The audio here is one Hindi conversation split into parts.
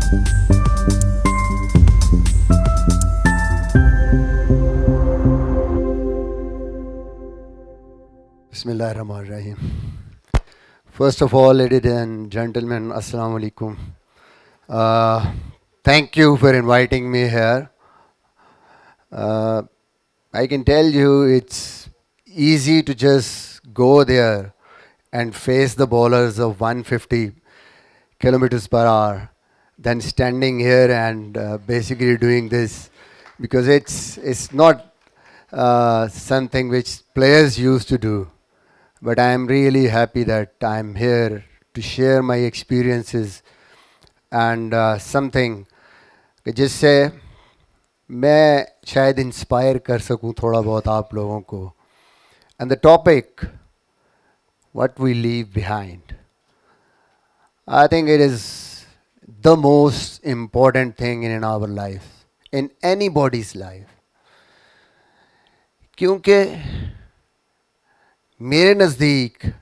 Bismillahirrahmanirrahim. First of all, ladies and gentlemen, Assalamu alaikum. Thank you for inviting me here. Uh, I can tell you it's easy to just go there and face the bowlers of 150 kilometers per hour than standing here and basically doing this, because it's not something which players used to do. But I am really happy that I'm here to share my experiences and something कि जिससे मैं शायद इंस्पायर कर सकूं थोड़ा बहुत आप लोगों को. And the topic, what we leave behind. I think it is the most important thing in our life, in anybody's life. क्योंकि मेरे नज़दीक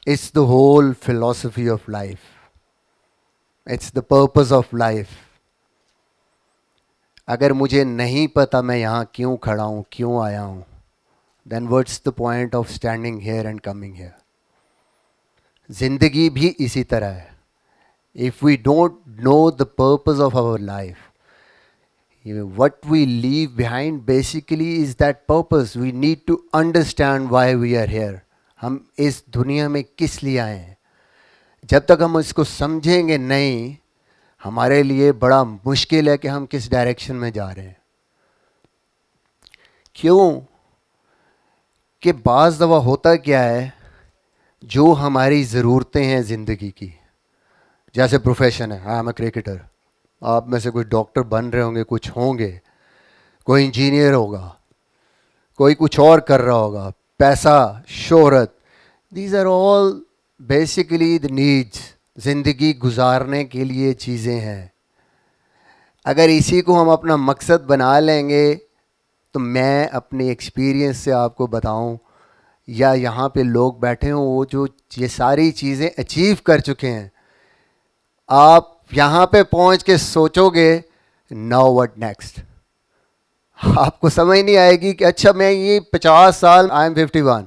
it's the whole philosophy of life. It's the purpose of life. अगर मुझे नहीं पता मैं यहाँ क्यों खड़ा हूँ, क्यों आया हूँ, then what's the point of standing here and coming here? ज़िंदगी भी इसी तरह है. If we don't know the purpose of our life, what we leave behind basically is that purpose. We need to understand why we are here. हम इस दुनिया में किस लिए आए हैं. जब तक हम इसको समझेंगे नहीं, हमारे लिए बड़ा मुश्किल है कि हम किस डायरेक्शन में जा रहे हैं. क्यों कि बाज़ दफ़ा होता क्या है, जो हमारी ज़रूरतें हैं ज़िंदगी की, जैसे प्रोफेशन है, आई एम अ क्रिकेटर, आप में से कोई डॉक्टर बन रहे होंगे, कुछ होंगे, कोई इंजीनियर होगा, कोई कुछ और कर रहा होगा, पैसा, शोहरत, these are all basically the needs. ज़िंदगी गुजारने के लिए चीज़ें हैं. अगर इसी को हम अपना मकसद बना लेंगे, तो मैं अपने एक्सपीरियंस से आपको बताऊं, या यहाँ पे लोग बैठे हों वो जो ये सारी चीज़ें अचीव कर चुके हैं, आप यहाँ पे पहुँच के सोचोगे नाउ व्हाट नेक्स्ट. आपको समझ नहीं आएगी कि अच्छा मैं ये 50 साल, आई एम 51,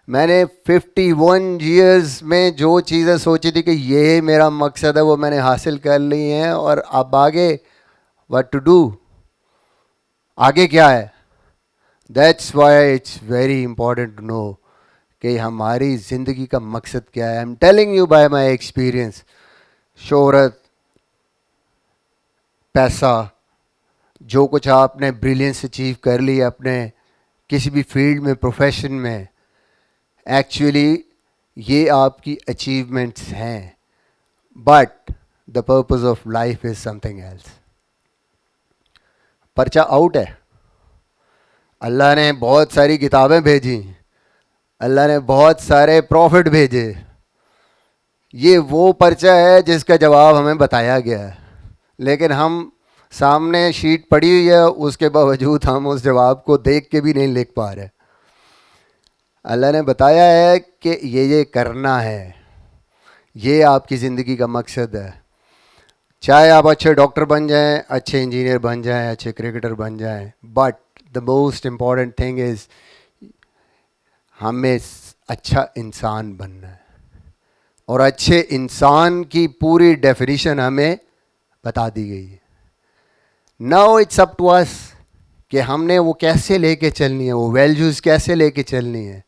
मैंने 51 ईयर्स में जो चीज़ें सोची थी कि ये मेरा मकसद है वो मैंने हासिल कर ली हैं, और अब आगे व्हाट टू डू, आगे क्या है. That's why it's very important to know कि हमारी ज़िंदगी का मकसद क्या है. I am telling you by my experience. शोहरत, पैसा, जो कुछ आपने ब्रिलियंस अचीव कर ली अपने किसी भी फील्ड में, प्रोफेशन में, एक्चुअली ये आपकी अचीवमेंट्स हैं. But the purpose of life is something else. पर्चा आउट है. अल्लाह ने बहुत सारी किताबें भेजी, अल्लाह ने बहुत सारे प्रॉफिट भेजे. ये वो पर्चा है जिसका जवाब हमें बताया गया है, लेकिन हम सामने शीट पड़ी हुई है, उसके बावजूद हम उस जवाब को देख के भी नहीं लिख पा रहे. अल्लाह ने बताया है कि ये करना है, ये आपकी ज़िंदगी का मकसद है. चाहे आप अच्छे डॉक्टर बन जाएं, अच्छे इंजीनियर बन जाएं, अच्छे क्रिकेटर बन जाएं, but the most important thing is हमें अच्छा इंसान बनना है. और अच्छे इंसान की पूरी डेफिनेशन हमें बता दी गई है. Now it's up to us कि हमने वो कैसे लेके चलनी है, वो वैल्यूज़ कैसे लेके चलनी है.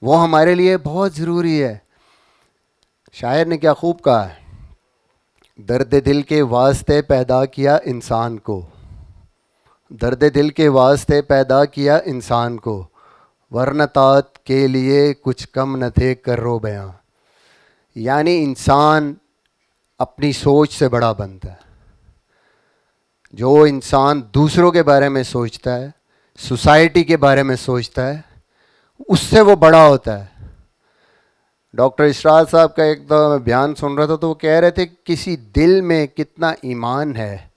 वो हमारे लिए बहुत ज़रूरी है. शायर ने क्या खूब कहा है, दर्द दिल के वास्ते पैदा किया इंसान को, दर्द दिल के वास्ते पैदा किया इंसान को, वरना तात के लिए कुछ कम न थे कर्रो बयां. यानी इंसान अपनी सोच से बड़ा बनता है. जो इंसान दूसरों के बारे में सोचता है, सोसाइटी के बारे में सोचता है, उससे वो बड़ा होता है. डॉक्टर इशरात साहब का एक दफ़ा मैं बयान सुन रहा था, तो वो कह रहे थे किसी दिल में कितना ईमान है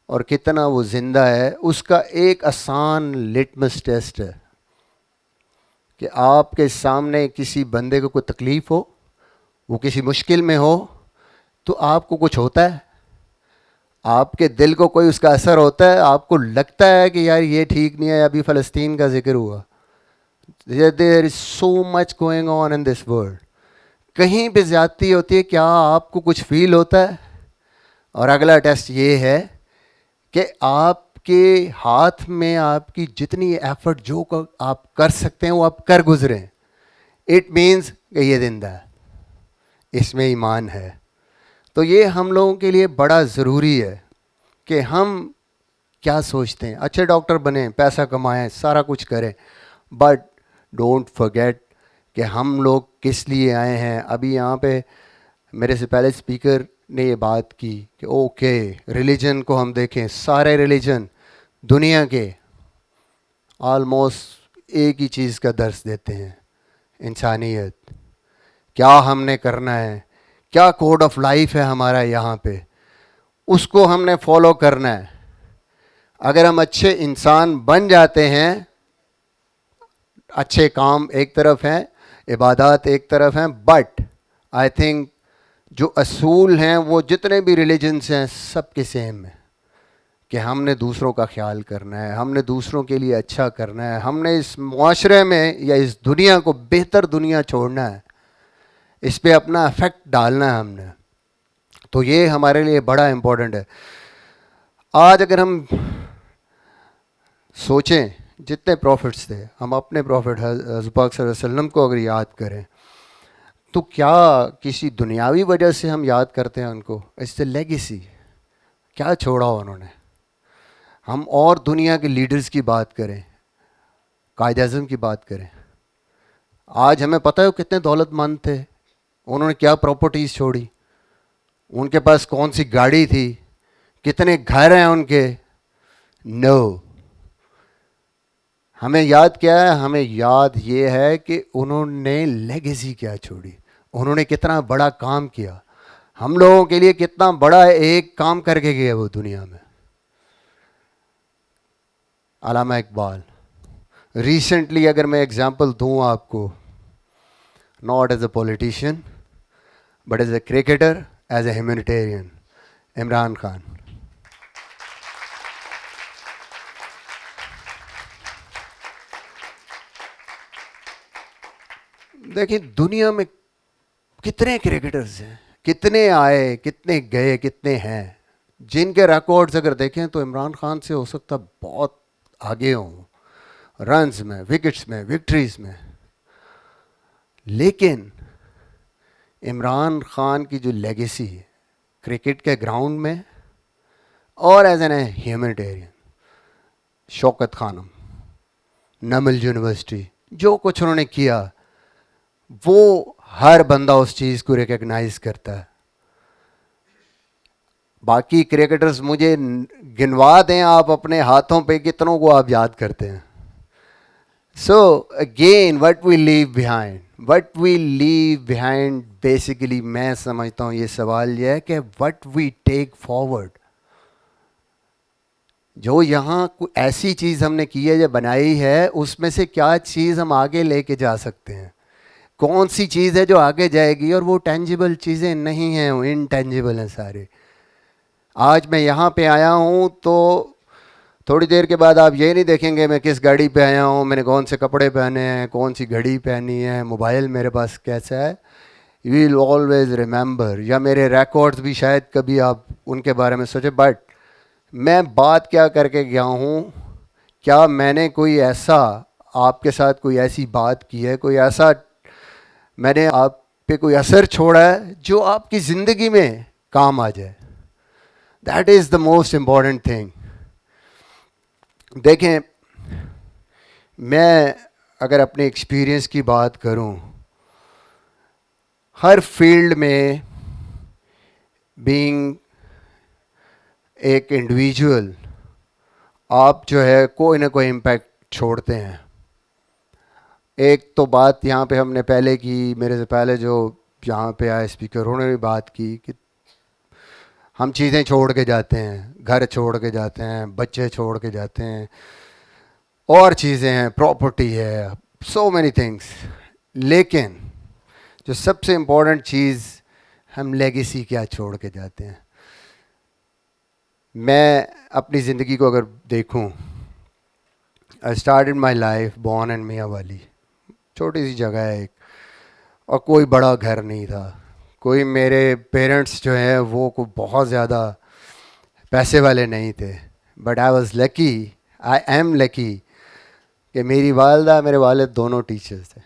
और कितना वो ज़िंदा है, उसका एक आसान लिटमस टेस्ट है कि आपके सामने किसी बंदे को कोई तकलीफ़ हो, वो किसी मुश्किल में हो, तो आपको कुछ होता है? आपके दिल को कोई उसका असर होता है? आपको लगता है कि यार ये ठीक नहीं है? अभी फ़लस्तीन का जिक्र हुआ, there is so much going on in this world, कहीं पे ज़्यादती होती है, क्या आपको कुछ फील होता है? और अगला टेस्ट ये है कि आपके हाथ में आपकी जितनी एफर्ट आप कर सकते हैं वो आप कर गुजरें। इट मीन्स कि ये जिंदा है, इसमें ईमान है। तो ये हम लोगों के लिए बड़ा ज़रूरी है कि हम क्या सोचते हैं। अच्छे डॉक्टर बने, पैसा कमाएं, सारा कुछ करें, बट डोंट फॉरगेट कि हम लोग किस लिए आए हैं। अभी यहाँ पे मेरे से पहले स्पीकर ने ये बात की कि ओके, रिलीजन को हम देखें, सारे रिलीजन दुनिया के ऑलमोस्ट एक ही चीज़ का दर्स देते हैं, इंसानियत। क्या हमने करना है, क्या कोड ऑफ लाइफ है हमारा यहाँ पे, उसको हमने फॉलो करना है। अगर हम अच्छे इंसान बन जाते हैं, अच्छे काम एक तरफ हैं, इबादत एक तरफ हैं, बट आई थिंक जो असूल हैं वो जितने भी रिलीजन्स हैं सब के सेम है कि हमने दूसरों का ख्याल करना है, हमने दूसरों के लिए अच्छा करना है, हमने इस मुआशरे में या इस दुनिया को बेहतर दुनिया छोड़ना है, इस पे अपना इफेक्ट डालना है हमने। तो ये हमारे लिए बड़ा इम्पोर्टेंट है। आज अगर हम सोचें जितने प्रॉफिट्स थे, हम अपने प्रॉफिट हज़रत पाक सल्लल्लाहु अलैहि वसल्लम को अगर याद करें तो क्या किसी दुनियावी वजह से हम याद करते हैं उनको? इससे लेगेसी क्या छोड़ा उन्होंने। हम और दुनिया के लीडर्स की बात करें, कायद आज़म की बात करें, आज हमें पता है वो कितने दौलतमंद थे, उन्होंने क्या प्रॉपर्टीज़ छोड़ी, उनके पास कौन सी गाड़ी थी, कितने घर हैं उनके। नो, हमें याद क्या है? हमें याद ये है कि उन्होंने लेगेसी क्या छोड़ी, उन्होंने कितना बड़ा काम किया, हम लोगों के लिए कितना बड़ा एक काम करके गए वो दुनिया में। अल्लामा इकबाल, रिसेंटली अगर मैं एग्जांपल दूं आपको, not as a politician but as a cricketer, as a humanitarian, Imran Khan. देखिए दुनिया में कितने क्रिकेटर्स हैं, कितने आए, कितने गए, कितने हैं, जिनके रिकॉर्ड्स अगर देखें तो इमरान खान से हो सकता बहुत आगे हों, रन्स में, विकेट्स में, विक्ट्रीज में। लेकिन इमरान खान की जो लेगेसी है क्रिकेट के ग्राउंड में और as an humanitarian, Shaukat Khanum, Namal university, जो कुछ उन्होंने किया वो हर बंदा उस चीज़ को रिकग्नाइज करता है। बाकी क्रिकेटर्स मुझे गिनवा दें आप अपने हाथों पे कितनों को आप याद करते हैं। So again what we leave behind basically मैं समझता हूँ ये सवाल ये है कि व्हाट वी टेक फॉरवर्ड। जो यहाँ ऐसी चीज़ हमने की है या बनाई है, उसमें से क्या चीज़ हम आगे लेके जा सकते हैं, कौन सी चीज़ है जो आगे जाएगी। और वो टेंजिबल चीज़ें नहीं हैं, वो इनटेंजिबल हैं सारे। आज मैं यहाँ पे आया हूँ तो थोड़ी देर के बाद आप ये नहीं देखेंगे मैं किस गाड़ी पे आया हूँ, मैंने कौन से कपड़े पहने हैं, कौन सी घड़ी पहनी है, मोबाइल मेरे पास कैसा है। यू विल ऑलवेज रिमेंबर, या मेरे रिकॉर्ड्स भी शायद कभी आप उनके बारे में सोचे, बट मैं बात क्या करके गया हूँ, क्या मैंने कोई ऐसा आपके साथ कोई ऐसी बात की है, कोई ऐसा मैंने आप पे कोई असर छोड़ा है जो आपकी ज़िंदगी में काम आ जाए। That is the most important thing. देखें, मैं अगर अपने एक्सपीरियंस की बात करूं, हर फील्ड में बीइंग एक इंडिविजुअल आप जो है कोई ना कोई इम्पैक्ट छोड़ते हैं। एक तो बात यहाँ पे हमने पहले की, मेरे से पहले जो यहाँ पे आए स्पीकर उन्होंने भी बात की कि हम चीज़ें छोड़ के जाते हैं, घर छोड़ के जाते हैं, बच्चे छोड़ के जाते हैं, और चीज़ें हैं, प्रॉपर्टी है, सो मैनी थिंग्स। लेकिन जो सबसे इम्पोर्टेंट चीज़ हम लेगेसी क्या छोड़ के जाते हैं. मैं अपनी ज़िंदगी को अगर देखूं, I started my life born and मियाँ वाली, छोटी सी जगह है एक, और कोई बड़ा घर नहीं था. कोई मेरे पेरेंट्स जो हैं वो कोई बहुत ज़्यादा पैसे वाले नहीं थे. But I was lucky, I am lucky कि मेरी वालदा मेरे वालिद दोनों टीचर्स थे.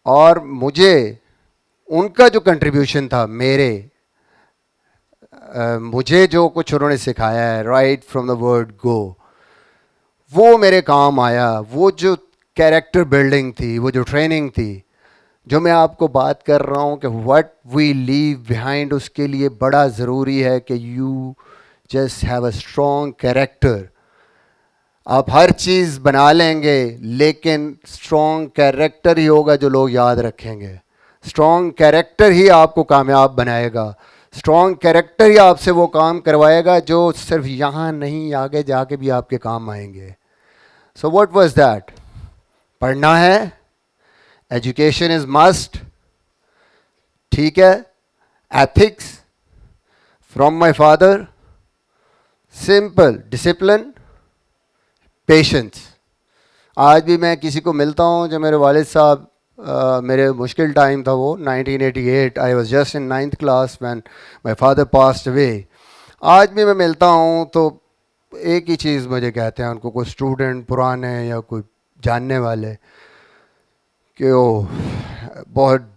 और मुझे उनका जो कंट्रीब्यूशन था मुझे जो कुछ उन्होंने सिखाया है, right from the word go, वो मेरे काम आया. वो जो कैरेक्टर बिल्डिंग थी, वो जो ट्रेनिंग थी, जो मैं आपको बात कर रहा हूँ कि व्हाट वी लीव बिहाइंड, उसके लिए बड़ा ज़रूरी है कि you just have a strong character. आप हर चीज़ बना लेंगे लेकिन स्ट्रॉन्ग कैरेक्टर ही होगा जो लोग याद रखेंगे. स्ट्रॉन्ग कैरेक्टर ही आपको कामयाब बनाएगा. स्ट्रॉन्ग कैरेक्टर ही आपसे वो काम करवाएगा जो सिर्फ यहाँ नहीं, आगे जाके भी आपके काम आएंगे. So what was that? पढ़ना है, एजुकेशन इज मस्ट, ठीक है. Ethics from my father, simple discipline, patience. आज भी मैं किसी को मिलता हूँ, जो मेरे वालिद साहब, मेरे मुश्किल टाइम था वो 1988, I was just in 9th class when my father passed away. आज भी मैं मिलता हूँ तो एक ही चीज़ मुझे कहते हैं, उनको कोई स्टूडेंट पुराने या कोई जानने वाले, कि वो बहुत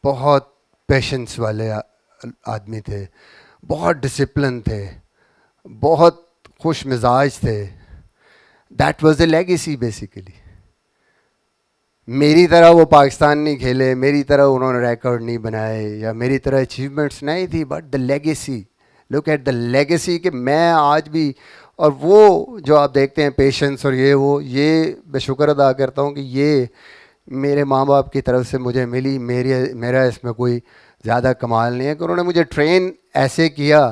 बहुत पेशेंस वाले आदमी थे, बहुत डिसिप्लिन थे, बहुत खुश मिजाज थे. That was the legacy basically. मेरी तरह वो पाकिस्तान नहीं खेले, मेरी तरह उन्होंने रिकॉर्ड नहीं बनाए, या मेरी तरह अचीवमेंट्स नहीं थी, but the legacy, look at the legacy. कि मैं आज भी, और वो जो आप देखते हैं पेशेंस और ये मैं शुक्र अदा करता हूँ कि ये मेरे माँ बाप की तरफ से मुझे मिली. मेरा इसमें कोई ज़्यादा कमाल नहीं है कि उन्होंने मुझे ट्रेन ऐसे किया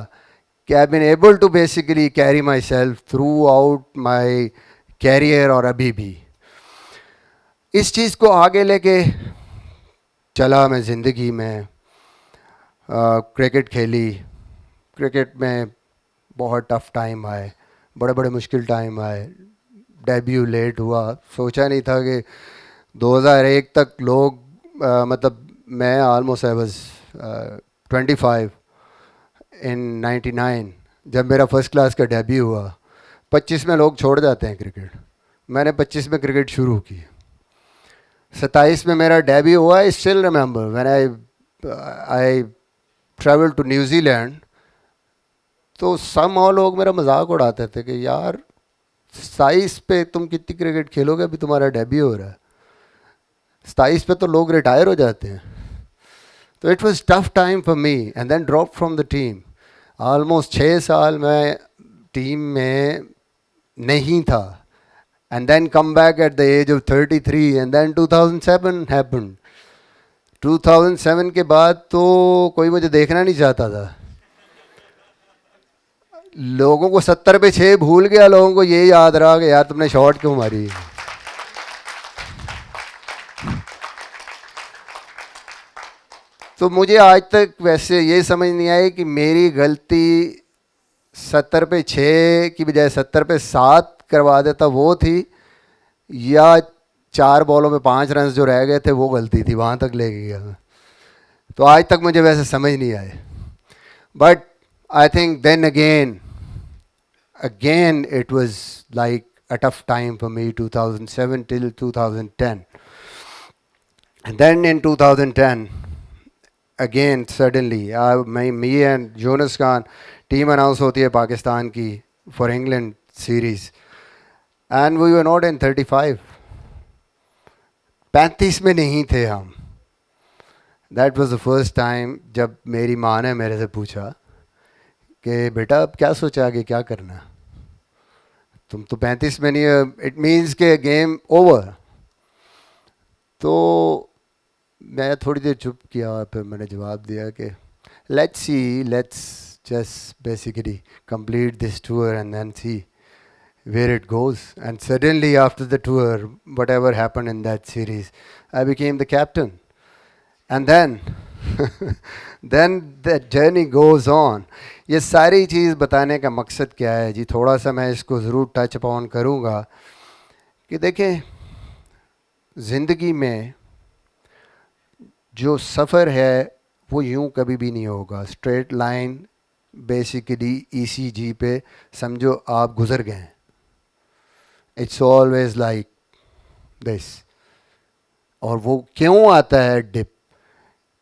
कि I been able to basically carry myself throughout my career. और अभी भी इस चीज़ को आगे लेके चला मैं ज़िंदगी में. क्रिकेट खेली. क्रिकेट में बहुत टफ टाइम आए, बड़े बड़े मुश्किल टाइम आए. डेब्यू लेट हुआ, सोचा नहीं था कि 2001 तक लोग मतलब मैं ऑलमोस्ट आई वाज 25 इन 99 जब मेरा फर्स्ट क्लास का डेब्यू हुआ. 25 में लोग छोड़ जाते हैं क्रिकेट. मैंने 25 में क्रिकेट शुरू की. 27 में मेरा डेब्यू हुआ. I still remember when I travel to New Zealand, तो समहाउ लोग मेरा मजाक उड़ाते थे कि यार 27 पे तुम कितनी क्रिकेट खेलोगे, अभी तुम्हारा डेब्यू हो रहा है. 27 पे तो लोग रिटायर हो जाते हैं. तो it was tough time for me. And then drop from the team. Almost 6 साल मैं टीम में नहीं था. And then come back at the age of 33. And then 2007 happened. 2007 के बाद तो कोई मुझे देखना नहीं चाहता था. लोगों को 70 पे 6 भूल गया, लोगों को ये याद रहा कि यार तुमने शॉट क्यों मारी. तो मुझे आज तक वैसे ये समझ नहीं आई कि मेरी गलती 70 पे 6 की बजाय 70 पे 7 करवा देता वो थी, या 4 बॉलों में 5 रन जो रह गए थे वो गलती थी, वहाँ तक ले गया. तो आज तक मुझे वैसे समझ नहीं आए. But I think then again it was like a tough time for me, 2007 till 2010. And then in 2010, again suddenly, me and Jonas Khan, team announce होती है पाकिस्तान की for England series. And we were not in 35. 35 में नहीं थे हम. That was the first time जब मेरी माँ ने मेरे से पूछा कि बेटा अब क्या सोचा आगे क्या करना, तुम तो 35 में नहीं है, इट मीन्स के गेम ओवर. तो मैं थोड़ी देर चुप किया और फिर मैंने जवाब दिया कि let's just basically complete this tour and then see where it goes. And suddenly after the tour, whatever happened in that series, I became the captain. And then then the journey goes on. ये सारी चीज़ बताने का मकसद क्या है जी, थोड़ा सा मैं इसको ज़रूर टच अपॉन करूँगा कि देखें ज़िंदगी में जो सफ़र है वो यूं कभी भी नहीं होगा स्ट्रेट लाइन, बेसिकली ECG पे समझो आप गुज़र गए। It's always like this. और वो क्यों आता है डिप,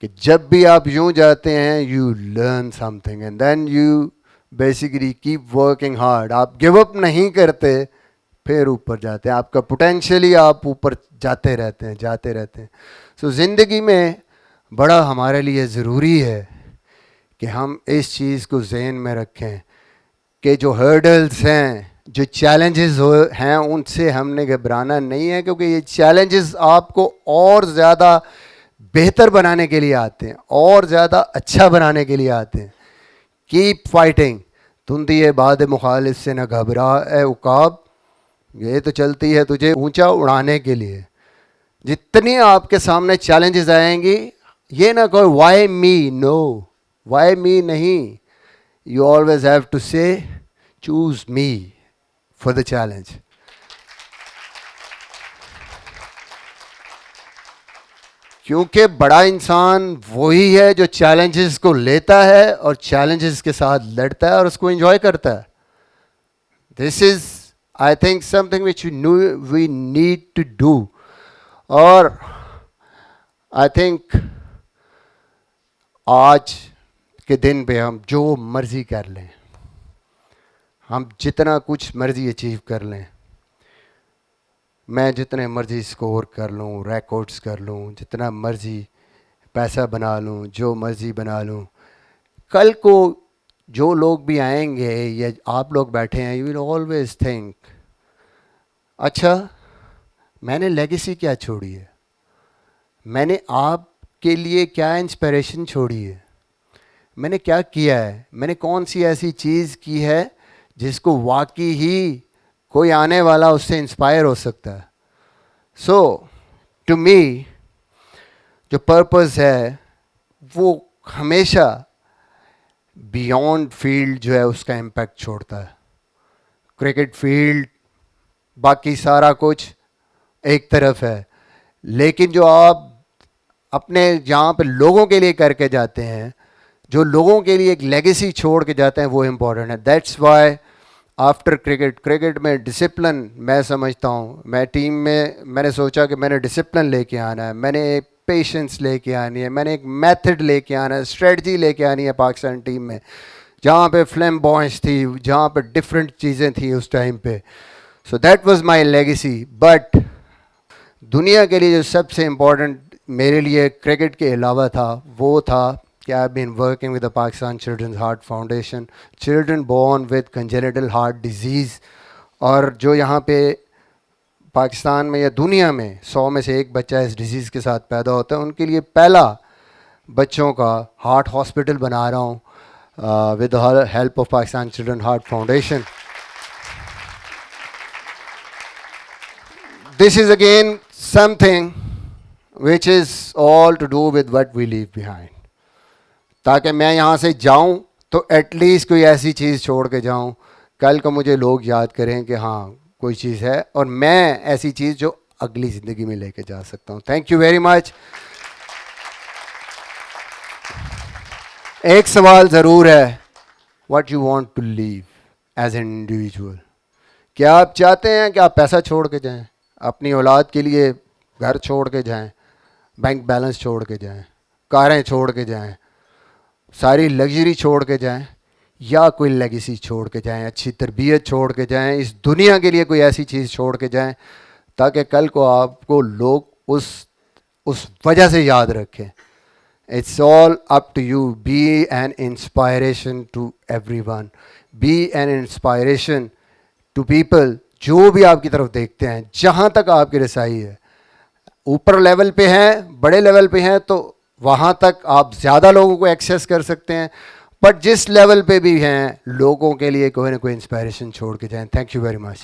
कि जब भी आप यूं जाते हैं you learn something and then you basically keep working hard. आप गिव अप नहीं करते, फिर ऊपर जाते हैं। आपका पोटेंशियली आप ऊपर जाते रहते हैं। सो ज़िंदगी में बड़ा हमारे लिए ज़रूरी है कि हम इस चीज़ को ज़हन में रखें कि जो हर्डल्स हैं, जो चैलेंजेस हैं, उनसे हमने घबराना नहीं है, क्योंकि ये चैलेंजेस आपको और ज़्यादा बेहतर बनाने के लिए आते हैं, और ज़्यादा अच्छा बनाने के लिए आते हैं। कीप फाइटिंग, तुंदी बाद मुखालिफ से न घबरा ए उकाब, ये तो चलती है तुझे ऊंचा उड़ाने के लिए। जितनी आपके सामने चैलेंजेस आएंगी, ये ना कहो why me, no, why me नहीं, you always have to say choose me for the challenge. क्योंकि बड़ा इंसान वही है जो चैलेंजेस को लेता है और चैलेंजेस के साथ लड़ता है और उसको एंजॉय करता है। This is I think something which we need to do. और आई थिंक आज के दिन पे हम जो मर्जी कर लें, हम जितना कुछ मर्जी अचीव कर लें, मैं जितने मर्जी स्कोर कर लूँ, रिकॉर्ड्स कर लूँ, जितना मर्जी पैसा बना लूँ, जो मर्जी बना लूँ, कल को जो लोग भी आएंगे या आप लोग बैठे हैं, यू विल ऑलवेज थिंक अच्छा मैंने लेगेसी क्या छोड़ी है, मैंने आपके लिए क्या इंस्पिरेशन छोड़ी है, मैंने क्या किया है, मैंने कौन सी ऐसी चीज़ की है जिसको वाकई ही कोई आने वाला उससे इंस्पायर हो सकता है। सो टू मी जो पर्पस है वो हमेशा बियॉन्ड फील्ड जो है उसका इम्पैक्ट छोड़ता है। क्रिकेट फील्ड बाकी सारा कुछ एक तरफ है, लेकिन जो आप अपने जहाँ पे लोगों के लिए करके जाते हैं, जो लोगों के लिए एक लेगेसी छोड़ के जाते हैं, वो इम्पोर्टेंट है। दैट्स वाई आफ्टर क्रिकेट में डिसिप्लिन मैं समझता हूँ, मैं टीम में मैंने सोचा कि मैंने डिसिप्लिन लेके आना है, मैंने एक पेशेंस लेके आनी है, मैंने एक मेथड लेके आना है, स्ट्रेटजी लेके आनी है पाकिस्तान टीम में, जहाँ पे फ्लैम्बॉयंस थी, जहाँ पे डिफरेंट चीज़ें थी उस टाइम पे। So that was my legacy. But दुनिया के लिए जो सबसे इम्पोर्टेंट मेरे लिए क्रिकेट के अलावा था, वो था कि I have been working with the Pakistan children's heart foundation, children born with congenital heart disease. और जो यहाँ पे पाकिस्तान में या दुनिया में 100 में से एक बच्चा इस डिज़ीज़ के साथ पैदा होता है, उनके लिए पहला बच्चों का हार्ट हॉस्पिटल बना रहा हूँ with the help of Pakistan children heart foundation. This is again something which is all to do with what we leave behind, ताकि मैं यहाँ से जाऊँ तो एटलीस्ट कोई ऐसी चीज़ छोड़ के जाऊँ, कल को मुझे लोग याद करें कि हाँ कोई चीज़ है और मैं ऐसी चीज़ जो अगली ज़िंदगी में लेके जा सकता हूँ। Thank you very much. एक सवाल ज़रूर है, what you want to leave as an individual. क्या आप चाहते हैं कि आप पैसा छोड़ के जाएं, अपनी औलाद के लिए घर छोड़ के जाएं, बैंक बैलेंस छोड़ के जाएं, कारें छोड़ के जाएं, सारी लग्जरी छोड़ के जाएं, या कोई लेगेसी छोड़ के जाएं, अच्छी तरबियत छोड़ के जाएं, इस दुनिया के लिए कोई ऐसी चीज़ छोड़ के जाएं ताकि कल को आपको लोग उस वजह से याद रखें। It's all up to you. Be an inspiration to everyone, be an inspiration to people जो भी आपकी तरफ देखते हैं, जहाँ तक आपकी रसाई है। ऊपर लेवल पे हैं, बड़े लेवल पे हैं, तो वहाँ तक आप ज़्यादा लोगों को एक्सेस कर सकते हैं, बट जिस लेवल पे भी हैं, लोगों के लिए कोई ना कोई इंस्पायरेशन छोड़ के जाएं। Thank you very much.